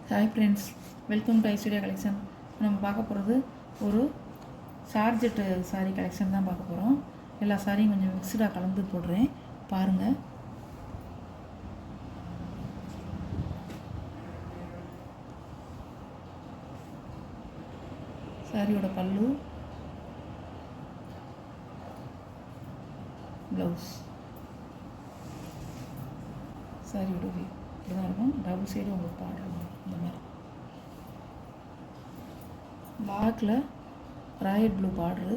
Hi friends, welcome to Aishwarya collection. நம்ம பார்க்க போகிறது ஒரு சார்ஜெட்டு சாரீ கலெக்ஷன் தான் பார்க்க போகிறோம். எல்லா சாரியும் கொஞ்சம் மிக்ஸ்டாக கலந்து போடுறேன், பாருங்கள். சாரியோட பல்லு, ப்ளவுஸ், சாரியோட வியூ இப்படி தான் இருக்கும். டபுள் சைடு உங்களுக்கு பாடுறோம் இந்த மாதிரி. பிளாக்கில் ராயல் ப்ளூ பார்டரு,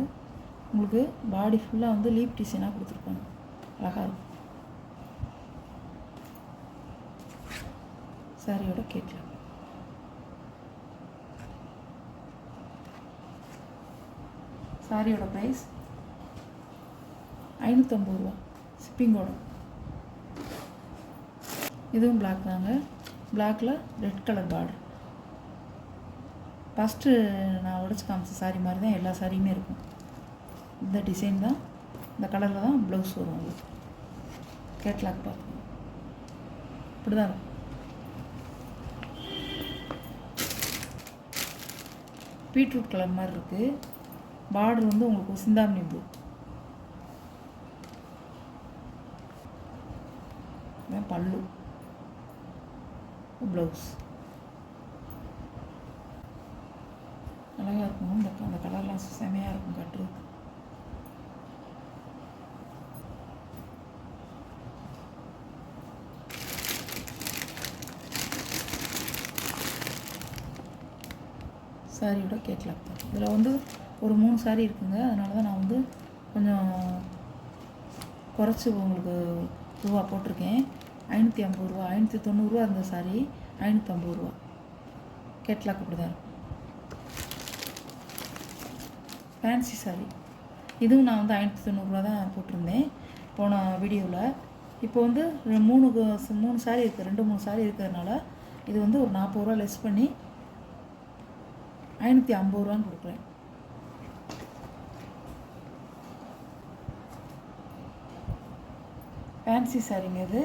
உங்களுக்கு பாடி ஃபுல்லாக வந்து லீப் டிசைனாக கொடுத்துருப்பாங்க, அழகாக இருக்கும். சாரியோட கேட்கலாம். சாரியோட ப்ரைஸ் 550 ரூபா ஷிப்பிங்கோட. இதுவும் பிளாக் தாங்க. பிளாக்கில் ரெட் கலர் பார்டர். ஃபஸ்ட்டு நான் உடச்சி காமிச்ச சாரீ மாதிரி தான் எல்லா சாரியுமே இருக்கும். இந்த டிசைன் தான், இந்த கலரில் தான் ப்ளவுஸ் வரும் உங்களுக்கு. கேட்லாக் பார்க்கணும், இப்படி தான் இருக்கும். பீட்ரூட் கலர் மாதிரி இருக்குது. பார்டர் வந்து உங்களுக்கு சிந்தாமணி ப்ளூ. பல்லு, ப்ளவுஸ் அழகாக இருக்கும். அந்த கலர்லாம் செமையாக இருக்கும் கட்டுறது. சாரியோட கேட்லாக் தான். இதில் வந்து ஒரு 3 சாரீ இருக்குங்க. அதனால தான் நான் வந்து கொஞ்சம் குறைச்சி உங்களுக்கு ரூபா போட்டிருக்கேன். 550 ரூபா, 590 ரூபா இருந்த சாரீ 550 ரூபா. கேட்லாக் இப்படி தான் இருக்கும். ஃபேன்சி சாரீ இதுவும் நான் வந்து 590 ரூபா தான் போட்டிருந்தேன் போன வீடியோவில். இப்போ வந்து 3 சாரீ இருக்குது, 2-3 சாரீ இருக்கிறதுனால இது வந்து ஒரு 40 ரூபா லெஸ் பண்ணி 550 ரூபான்னு கொடுக்குறேன். ஃபேன்சி சாரீங்க இது.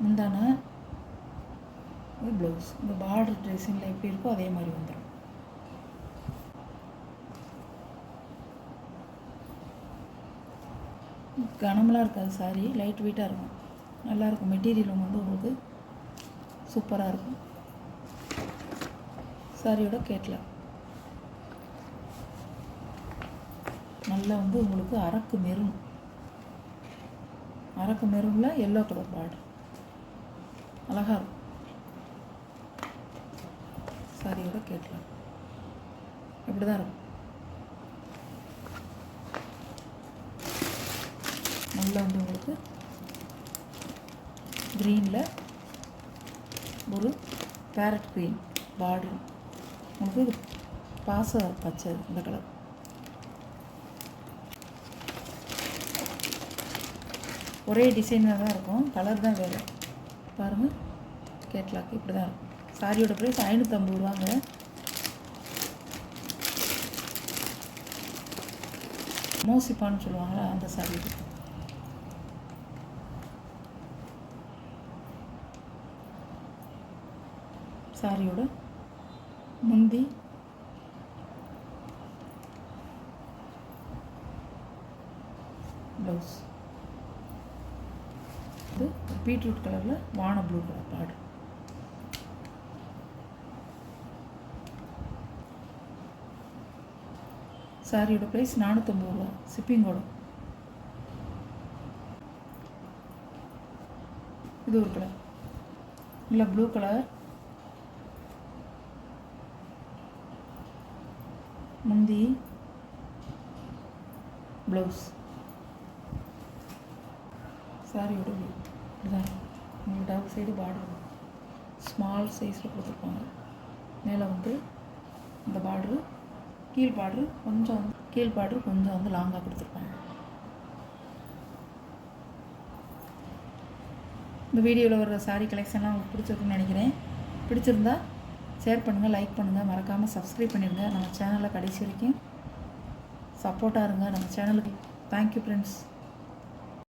முந்தான ப்ளவுஸ், இந்த பார்டர் ட்ரெஸ்ஸிங்கில் எப்படி இருக்கோ அதே மாதிரி வந்துடும். கனமெலாம் இருக்காது சாரி, லைட் வெயிட்டாக இருக்கும், நல்லாயிருக்கும். மெட்டீரியலும் வந்து உங்களுக்கு சூப்பராக இருக்கும். சாரியோட கேட்லாக் நல்லா வந்து உங்களுக்கு அரக்கு மெரூனில் எல்லோ கலர் பார்டர் அழகாக இருக்கும். சாரியோட கேட்லாக் இப்படி தான் இருக்கும். நல்லா வந்து உங்களுக்கு க்ரீனில் ஒரு பேரட் க்ரீன் பார்டர், உங்களுக்கு பாச பச்சை இந்த கலர். ஒரே டிசைனாக தான் இருக்கும், கலர் தான் வேறு. பாருங்கள், கேட்லாக் இப்படி தான் இருக்கும். சாரியோட ப்ரைஸ் 550 ரூபாங்க. மோசிப்பான்னு சொல்லுவாங்களா அந்த சாரி. சாரியோட முந்தி, ப்ளவுஸ் இது பீட்ரூட் கலரில் வான ப்ளூ கலர் பார்டர். சாரியோட ப்ரைஸ் 450 ரூபா ஷிப்பிங்கோட. இது ஒரு கலர், இல்லை ப்ளூ கலர். முந்தி, ப்ளவுஸ், சாரியோட வியூ இதுதான். உங்களுக்கு டபுள் சைடு பார்டர் ஸ்மால் சைஸில் கொடுத்துருப்பாங்க. மேலே வந்து இந்த பார்டரு, கீழ் பார்டரு கொஞ்சம் வந்து லாங்காக கொடுத்துருப்பாங்க. இந்த வீடியோவில் வர சாரீ கலெக்ஷன்லாம் உங்களுக்கு பிடிச்சிருக்குன்னு நினைக்கிறேன். பிடிச்சிருந்தா ஷேர் பண்ணுங்கள், லைக் பண்ணுங்கள், மறக்காமல் சப்ஸ்கிரைப் பண்ணிடுங்க. நம்ம சேனலில் கடைசி வரைக்கும் சப்போர்ட்டாக இருங்க நம்ம சேனலுக்கு. Thank you friends.